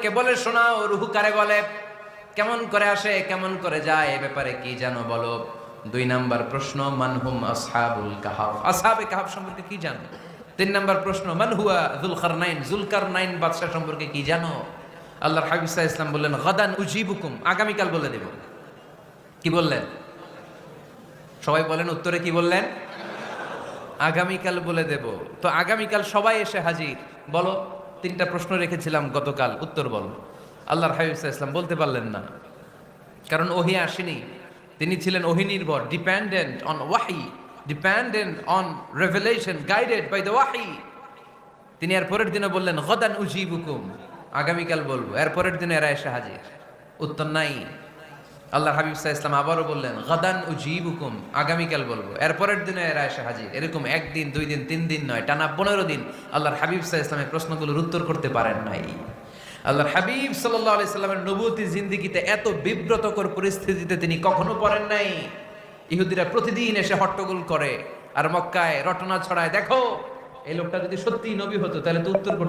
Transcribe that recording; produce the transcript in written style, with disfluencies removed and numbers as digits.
কে বলে শোনাও, রুহু কারে বলে, কেমন করে আসে, কেমন করে যায়, এ ব্যাপারে কি জানো বলো। 2 নাম্বার প্রশ্ন, মানহুম আসহাবুল কাহাফ, আসহাবে কাহাফ সম্পর্কে কি জানো। 3 নাম্বার প্রশ্ন, মান হুয়া যুলকারনাইন, যুলকারনাইন বাদশা সম্পর্কে কি জানো। আল্লাহর হাবিব সাল্লাল্লাহু আলাইহি ওয়াসাল্লাম বললেন, গাদান উজিবুকুম, আগামীকাল বলে দেব। কি বললেন? সবাই বলেন উত্তরে কি বললেন? আগামীকাল বলে দেব। তো আগামীকাল সবাই এসে হাজির। বলো, 3টা প্রশ্ন রেখেছিলাম গতকাল, উত্তর বলো। আল্লাহর হাবিব সাল্লাল্লাহু আলাইহি ওয়াসাল্লাম বলতে পারলেন না, কারণ ওহী আসেনি। তিনি ছিলেন ওহী নির্ভর, ডিপেন্ডেন্ট অন ওয়াহি, dependent on revelation, guided by the ওয়াহি। তিনি এর পরের দিনে বললেন, গাদান উজিবুকুম, আগামীকাল বলবো। এর পরের দিনে এরা এসে হাজির, উত্তর নাই। আল্লাহর হাবিব সাল্লাল্লাহু আলাইহি ওয়াসাল্লাম আবারও বললেন, গাদান উজিবুকুম, আগামীকাল বলবো। এর পরের দিনে এরা এসে হাজির। এরকম 1 দিন 2 দিন 3 দিন নয়, টানা 15 দিন আল্লাহর হাবিব সাল্লাল্লাহু আলাইহি ওয়াসাল্লামের প্রশ্নগুলোর উত্তর করতে পারেন নাই। আল্লাহর হাবিব সাল্লাল্লাহু আলাইহি সাল্লামের নবুয়তী জিন্দেগিতে এত বিব্রতকর পরিস্থিতিতে তিনি কখনো পড়েন নাই। ইহুদিরা প্রতিদিন এসে হট্টগোল করে আর মক্কায় রটনা ছড়ায়, দেখো এই লোকটা যদি সত্যিই নবী হতো তাহলে তো উত্তর করতে